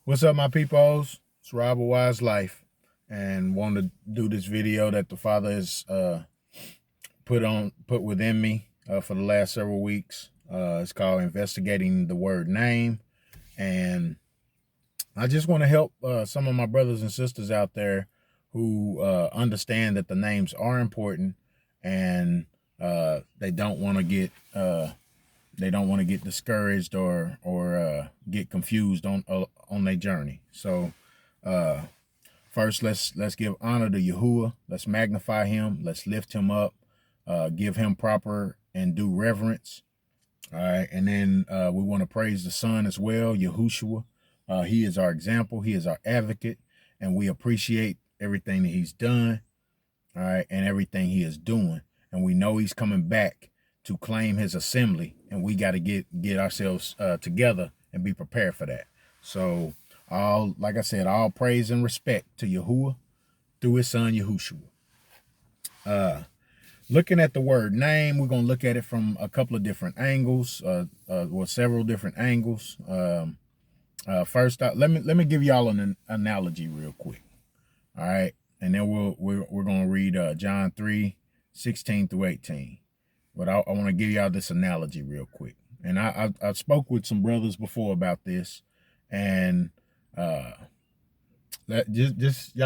What's up, my peoples? It's Robert Wise Life, and want to do this video that the Father has put within me for the last several weeks. It's called "Investigating the Word Name," and I just want to help some of my brothers and sisters out there who understand that the names are important, and they don't want to get discouraged or get confused on their journey. So first, let's give honor to Yahuwah. Let's magnify him. Let's lift him up. Give him proper and due reverence. All right, and then we want to praise the Son as well, Yahuwshuwa. He is our example. He is our advocate, and we appreciate everything that he's done. All right, and everything he is doing, and we know he's coming back to claim his assembly, and we got to get ourselves together and be prepared for that. So, like I said, all praise and respect to Yahuwah through his son Yahushua. Looking at the word name, we're gonna look at it from a couple of different angles, several different angles. First, let me give y'all an analogy real quick. All right, and then we're gonna read John 3:16 through 18. But I want to give y'all this analogy real quick. And I spoke with some brothers before about this, and y'all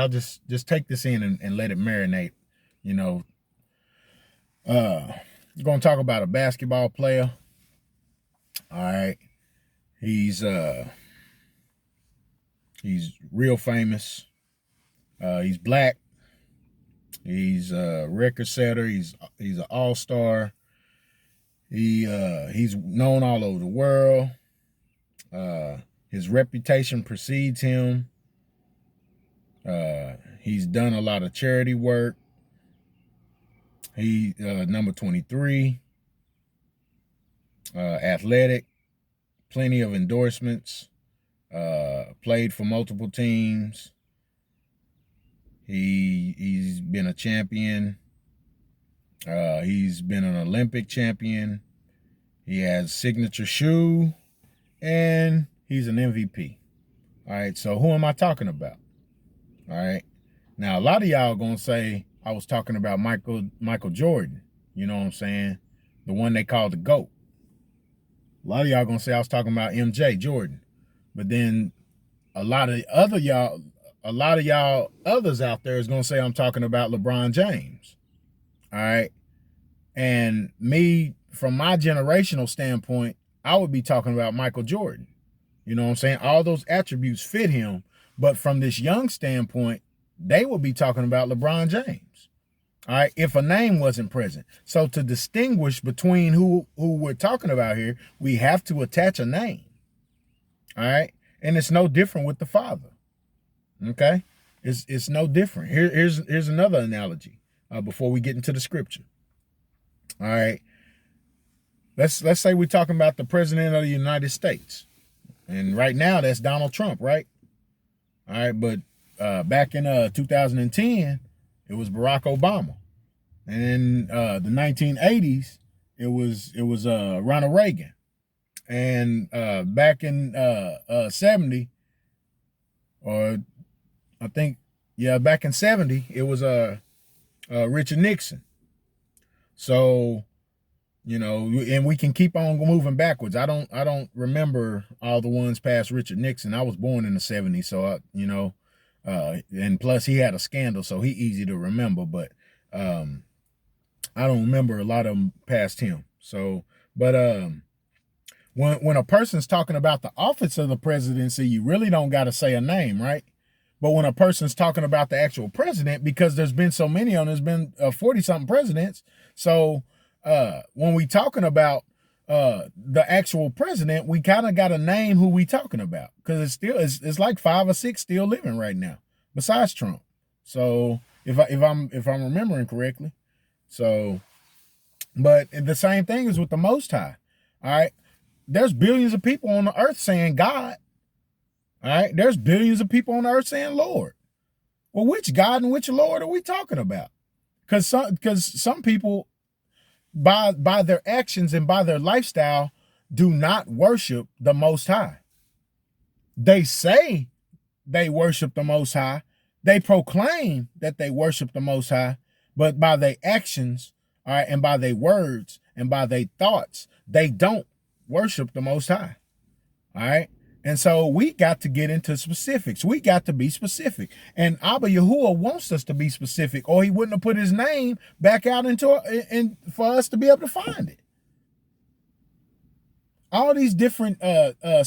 just take this in and let it marinate. You know, we're gonna talk about a basketball player. All right, he's real famous. He's black. He's a record setter. He's an all-star. He's known all over the world. His reputation precedes him. He's done a lot of charity work. He number 23. Athletic, plenty of endorsements. Played for multiple teams. He's been a champion. He's been an Olympic champion. He has signature shoe, and he's an MVP. All right, so who am I talking about? All right, now a lot of y'all gonna say I was talking about Michael Jordan. You know what I'm saying? The one they call the GOAT. A lot of y'all gonna say I was talking about MJ Jordan, but then a lot of y'all others out there is gonna say I'm talking about LeBron James. All right. And me, from my generational standpoint, I would be talking about Michael Jordan. You know what I'm saying? All those attributes fit him. But from this young standpoint, they would be talking about LeBron James. All right. If a name wasn't present. So to distinguish between who we're talking about here, we have to attach a name. All right. And it's no different with the Father. Okay. It's no different. Here's another analogy before we get into the scripture. All right. Let's say we're talking about the president of the United States. And right now that's Donald Trump, right? All right, but back in 2010, it was Barack Obama. And in the 1980s, it was Ronald Reagan. And back in 70, or I think, yeah, back in 70, it was Richard Nixon. So, you know, and we can keep on moving backwards. I don't remember all the ones past Richard Nixon. I was born in the 70s, so and plus he had a scandal, so he easy to remember. But I don't remember a lot of them past him. So, but when a person's talking about the office of the presidency, you really don't got to say a name, right? But when a person's talking about the actual president, because there's been so many there's been 40-something presidents. So when we talking about the actual president, we kind of got to name who we talking about, because it's like 5 or 6 still living right now besides Trump. So if I'm remembering correctly. So, but the same thing is with the Most High. All right, there's billions of people on the earth saying God. All right, there's billions of people on the earth saying Lord. Well, which God and which Lord are we talking about? Because some people, by their actions and by their lifestyle, do not worship the Most High. They say they worship the Most High. They proclaim that they worship the Most High, but by their actions, all right, and by their words and by their thoughts, they don't worship the Most High. All right. And so we got to get into specifics. We got to be specific. And Abba Yahuwah wants us to be specific, or he wouldn't have put his name back out and for us to be able to find it. All these different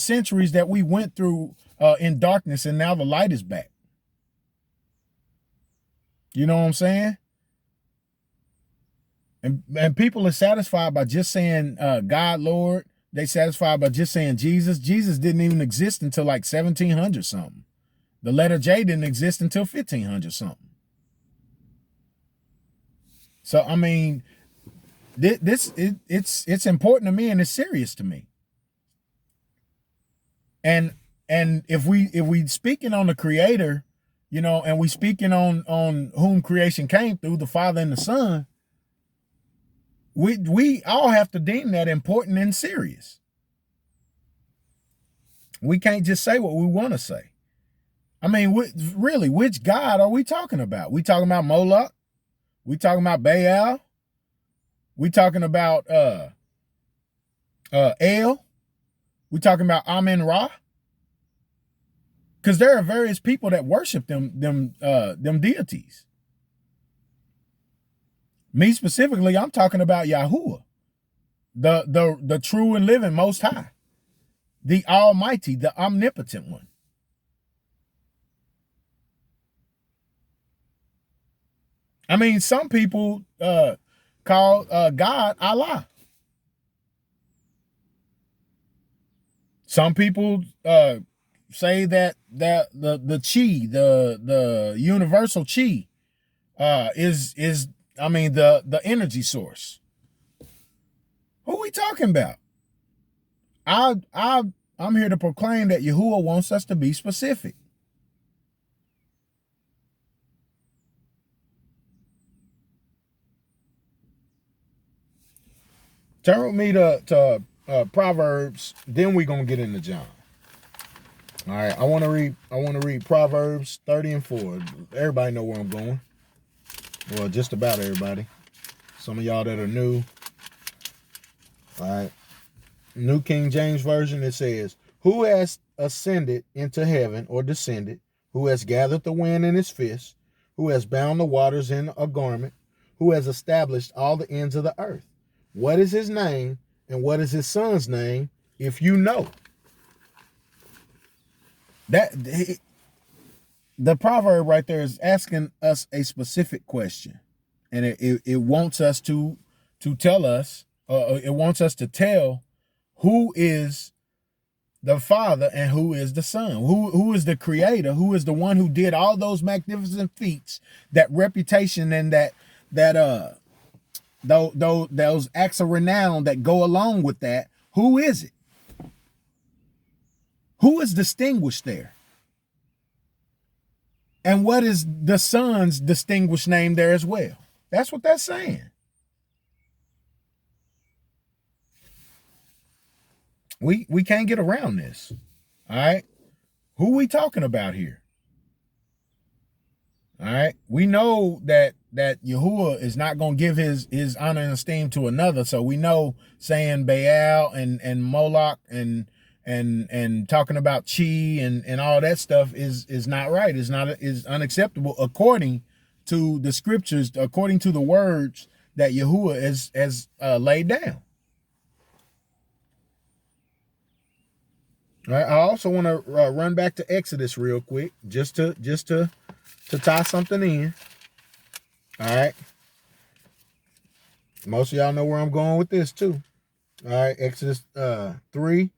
centuries that we went through in darkness, and now the light is back. You know what I'm saying? And people are satisfied by just saying God, Lord. They satisfied by just saying Jesus. Jesus didn't even exist until like 1700 something. The letter J didn't exist until 1500 something. So I mean, it's important to me, and it's serious to me. And if we speaking on the Creator, you know, and we speaking on whom creation came through, the Father and the Son, we all have to deem that important and serious. We can't just say what we want to say. I mean, really, which God are we talking about? We talking about Moloch? We talking about Baal? We talking about El? We talking about Amen Ra? Because there are various people that worship them deities. Me specifically, I'm talking about Yahuwah, the true and living Most High, the Almighty, the omnipotent one. I mean, some people call God Allah. Some people say that the chi, the universal chi, is I mean the energy source. Who are we talking about? I'm here to proclaim that Yahuwah wants us to be specific. Turn with me to Proverbs. Then we're gonna get into John. All right, I want to read Proverbs 30 and 4. Everybody know where I'm going. Well, just about everybody. Some of y'all that are new. All right. New King James Version, it says, "Who has ascended into heaven or descended? Who has gathered the wind in his fist? Who has bound the waters in a garment? Who has established all the ends of the earth? What is his name, and what is his son's name, if you know?" The proverb right there is asking us a specific question, and it wants us to tell us, it wants us to tell who is the Father and who is the Son, who is the Creator, who is the one who did all those magnificent feats, that reputation, and those acts of renown that go along with that. Who is it? Who is distinguished there? And what is the Son's distinguished name there as well? That's what that's saying. We can't get around this. All right. Who we talking about here? All right. We know that Yahuwah is not going to give his honor and esteem to another. So we know saying Baal and Moloch and talking about Chi and all that stuff is not right. Is unacceptable according to the scriptures, according to the words that Yahuwah has laid down. All right. I also want to run back to Exodus real quick, just to tie something in. All right. Most of y'all know where I'm going with this too. All right. Exodus 3,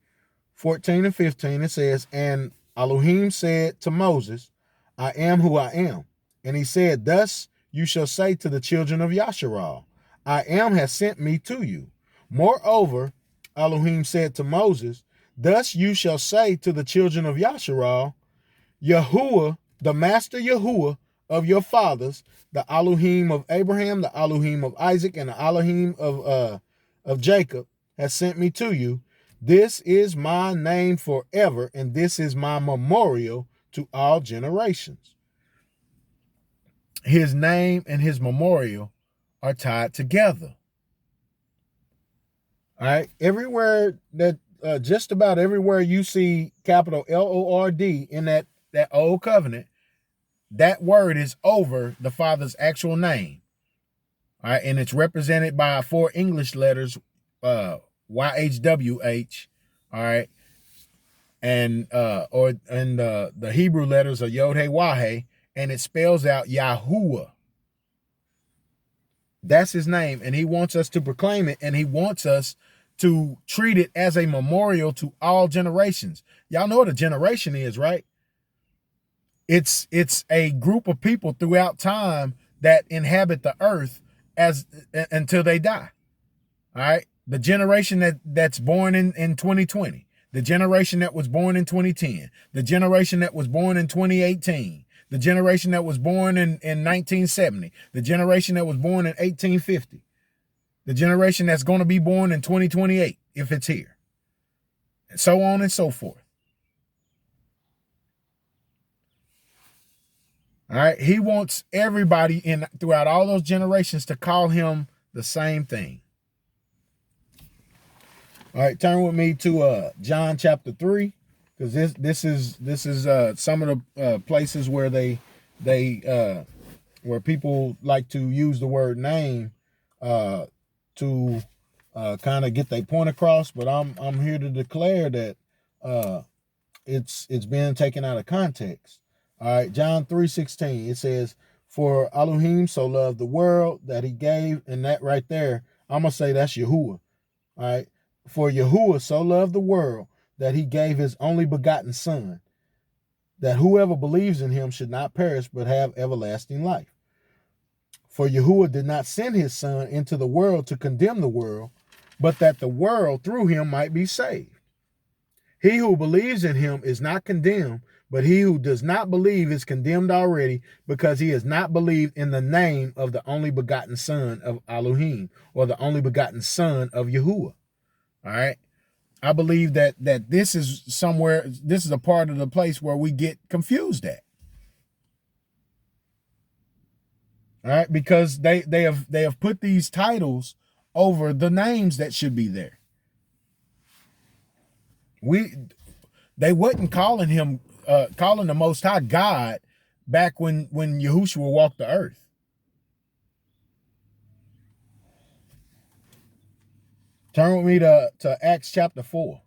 14 and 15. It says, "And Elohim said to Moses, I am who I am. And he said, thus you shall say to the children of Yasharal, I am has sent me to you. Moreover, Elohim said to Moses, thus you shall say to the children of Yasharal, Yahuwah, the master Yahuwah of your fathers, the Elohim of Abraham, the Elohim of Isaac, and the Elohim of Jacob, has sent me to you. This is my name forever, and this is my memorial to all generations. His name and his memorial are tied together. All right. Everywhere that, just about everywhere you see capital Lord in that old covenant, that word is over the Father's actual name. All right. And it's represented by 4 English letters, YHWH. All right. And the Hebrew letters are Yod He Wah, and it spells out Yahuwah. That's his name, and he wants us to proclaim it, and he wants us to treat it as a memorial to all generations. Y'all know what a generation is, right? It's a group of people throughout time that inhabit the earth as until they die. All right. The generation that's born in 2020, the generation that was born in 2010, the generation that was born in 2018, the generation that was born in 1970, the generation that was born in 1850, the generation that's going to be born in 2028, if it's here, and so on and so forth. All right. He wants everybody throughout all those generations to call him the same thing. All right, turn with me to John chapter 3, because this is some of the places where where people like to use the word name to kind of get their point across. But I'm here to declare that it's been taken out of context. All right, John 3:16, it says, "For Elohim so loved the world that he gave," and that right there, I'm gonna say that's Yahuwah. All right. "For Yahuwah so loved the world that he gave his only begotten Son, that whoever believes in him should not perish but have everlasting life. For Yahuwah did not send his Son into the world to condemn the world, but that the world through him might be saved. He who believes in him is not condemned, but he who does not believe is condemned already, because he has not believed in the name of the only begotten Son of Elohim, or the only begotten Son of Yahuwah." All right. I believe that this is somewhere, this is a part of the place where we get confused at. All right, because they have put these titles over the names that should be there. They wasn't calling him calling the Most High God back when Yahuwshuwa walked the earth. Turn with me to Acts chapter 4.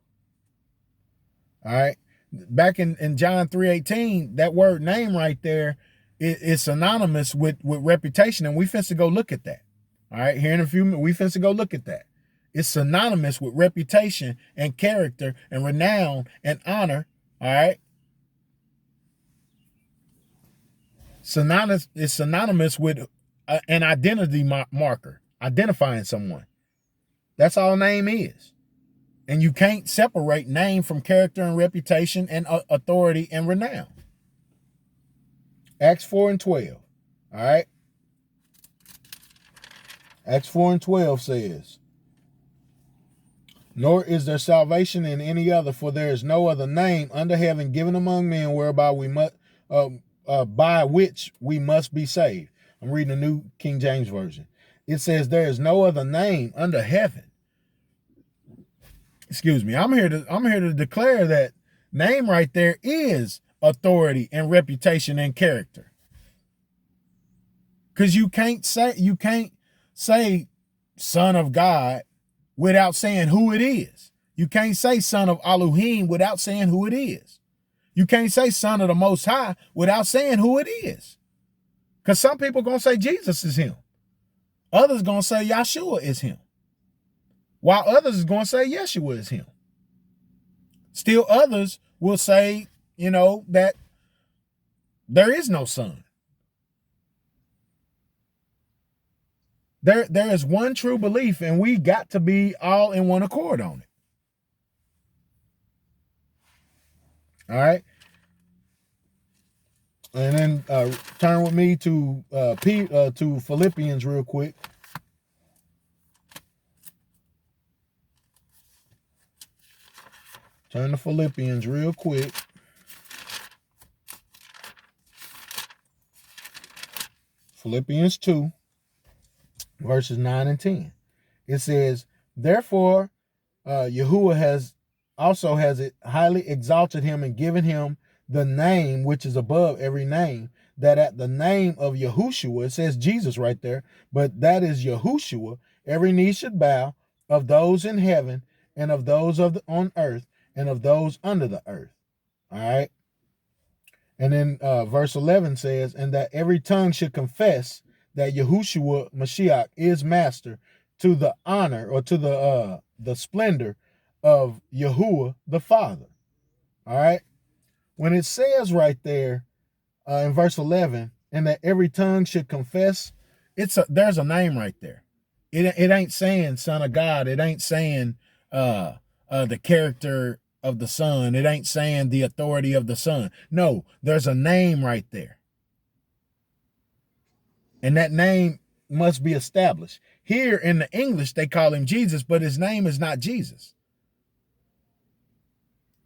All right. Back in John 3:18, that word name right there is synonymous with reputation, and we finna go look at that. All right. Here in a few minutes, we finna go look at that. It's synonymous with reputation and character and renown and honor. All right. It's synonymous with an identity marker, identifying someone. That's all name is. And you can't separate name from character and reputation and authority and renown. Acts 4:12. All right. Acts 4:12 says, "Nor is there salvation in any other, for there is no other name under heaven given among men whereby we must, by which we must be saved." I'm reading the New King James Version. It says, "There is no other name under heaven." Excuse me. I'm here to declare that name right there is authority and reputation and character. Because you can't say Son of God without saying who it is. You can't say Son of Elohim without saying who it is. You can't say Son of the Most High without saying who it is. Because some people gonna say Jesus is him. Others gonna say Yahuwah is him. While others is gonna say Yeshua is him. Still others will say, that there is no son. There is one true belief, and we got to be all in one accord on it. All right. And then turn with me to Philippians real quick. Turn to Philippians real quick. Philippians 2, verses 9 and 10. It says, therefore, Yahuwah has it highly exalted him and given him the name which is above every name, that at the name of Yahuwshuwa, it says Jesus right there, but that is Yahuwshuwa, every knee should bow, of those in heaven and of those on earth and of those under the earth. All right. And then verse 11 says, and that every tongue should confess that Yahuwshuwa Mashiach is master, to the honor or to the splendor of Yahuwah the Father. All right. When it says right there in verse 11, and that every tongue should confess, there's a name right there. It ain't saying Son of God. It ain't saying the character of the Son. It ain't saying the authority of the Son. No, there's a name right there. And that name must be established. Here in the English, they call him Jesus, but his name is not Jesus.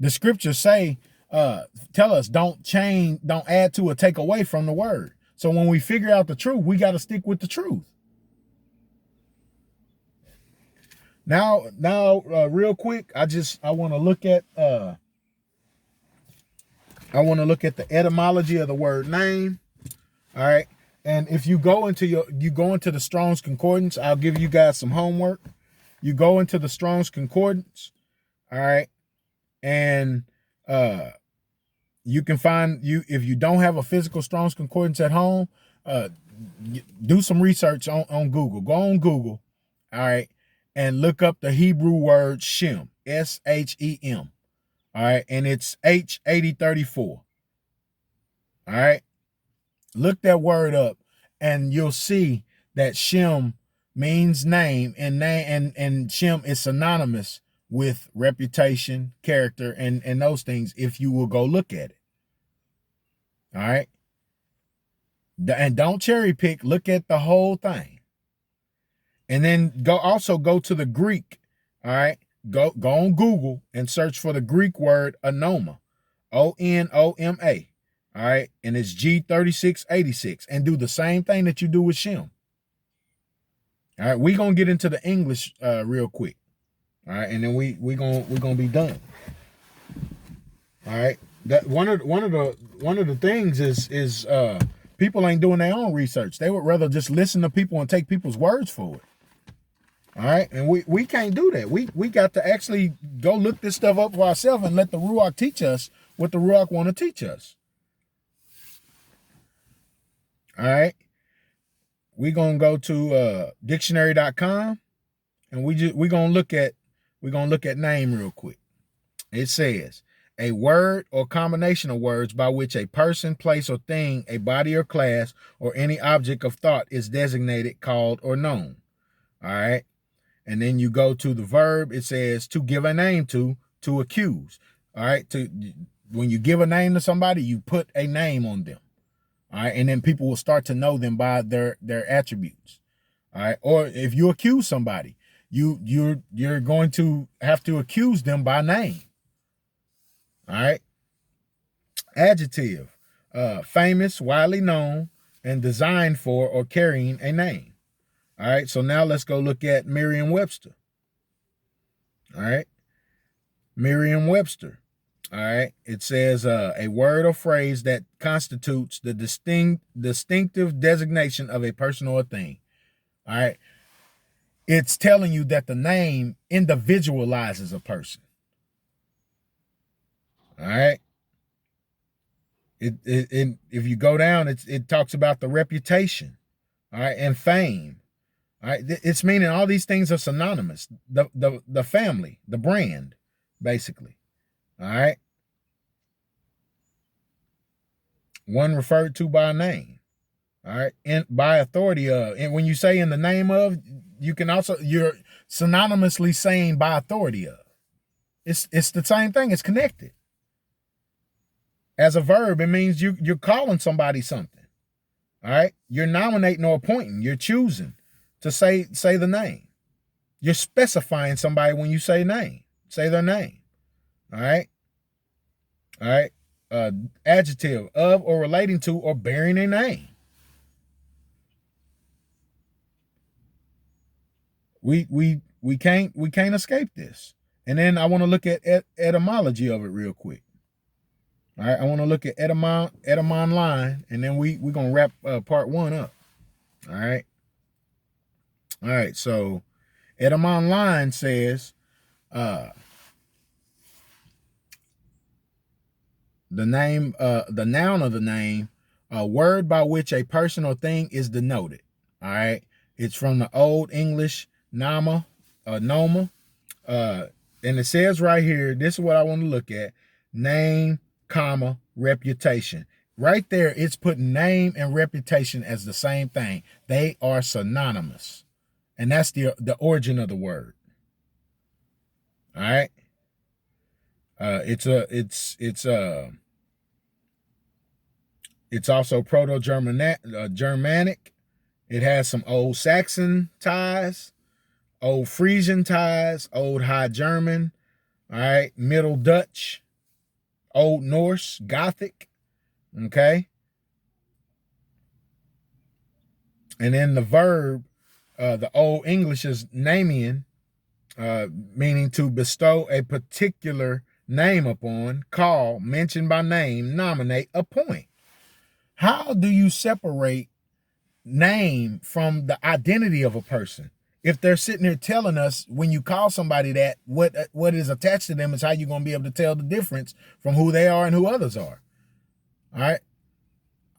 The scriptures say, tell us, don't add to or take away from the word. So when we figure out the truth, we got to stick with the truth. Now, real quick, I want to look at the etymology of the word name. All right. And if you go into the Strong's Concordance, I'll give you guys some homework. You go into the Strong's Concordance, all right, and you can find if you don't have a physical Strong's Concordance at home, do some research on Google. Go on Google, all right, and look up the Hebrew word Shem, S-H-E-M, all right, and it's H8034, all right. Look that word up, and you'll see that Shem means name, and Shem is synonymous with reputation, character, and those things. If you will go look at it, all right. And don't cherry pick. Look at the whole thing, and then go to the Greek. All right, go on Google and search for the Greek word onoma, O-N-O-M-A. All right, and it's G3686, and do the same thing that you do with Shem. All right, we're gonna get into the English real quick. All right, and then we're gonna be done. All right, that one of the things is people ain't doing their own research. They would rather just listen to people and take people's words for it. All right, and we can't do that. We got to actually go look this stuff up for ourselves and let the Ruach teach us what the Ruach want to teach us. All right, we're gonna go to dictionary.com, and we're gonna look at name real quick. It says a word or combination of words by which a person, place, or thing, a body or class, or any object of thought is designated, called, or known. All right, and then you go to the verb. It says to give a name to accuse. All right, when you give a name to somebody, you put a name on them. All right, and then people will start to know them by their attributes. All right, or if you accuse somebody, you're going to have to accuse them by name. All right, adjective, famous, widely known, and designed for or carrying a name. All right, so now let's go look at Merriam-Webster. All right, Merriam-Webster. All right, it says a word or phrase that constitutes the distinctive designation of a person or a thing. All right, it's telling you that the name individualizes a person. All right, if you go down, it talks about the reputation, all right, and fame. All right, it's meaning all these things are synonymous. The family, the brand, basically. All right. One referred to by name. All right. And by authority of. And when you say in the name of, you can also, you're synonymously saying by authority of. It's the same thing. It's connected. As a verb, it means you're calling somebody something. All right. You're nominating or appointing. You're choosing to say the name. You're specifying somebody when you say name. Say their name. All right. All right. Adjective, of or relating to or bearing a name. We can't escape this. And then I want to look at etymology of it real quick. All right, I want to look at etymon line, and then we're gonna wrap part one up. All right. All right. So etymon line says uh the noun of the name, a word by which a person or thing is denoted. All right. It's from the Old English noma. And it says right here, this is what I want to look at: name, comma, reputation. Right there, it's putting name and reputation as the same thing. They are synonymous, and that's the origin of the word. All right. It's also Germanic. It has some Old Saxon ties, Old Frisian ties, Old High German, all right, Middle Dutch, Old Norse, Gothic, okay? And then the verb, the Old English is namian, meaning to bestow a particular name upon, call, mention by name, nominate, appoint. How do you separate name from the identity of a person? If they're sitting here telling us when you call somebody that, what is attached to them is how you're going to be able to tell the difference from who they are and who others are. All right.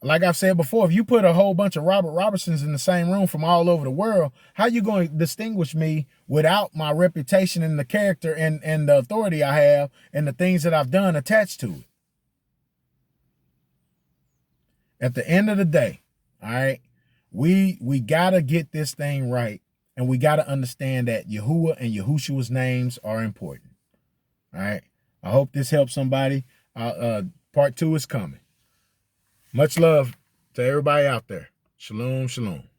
Like I've said before, if you put a whole bunch of Robert Robertsons in the same room from all over the world, how you going to distinguish me without my reputation and the character and the authority I have and the things that I've done attached to it? At the end of the day, all right, we gotta get this thing right, and we gotta understand that Yahuwah and Yahushua's names are important. All right. I hope this helps somebody. Part two is coming. Much love to everybody out there. Shalom, shalom.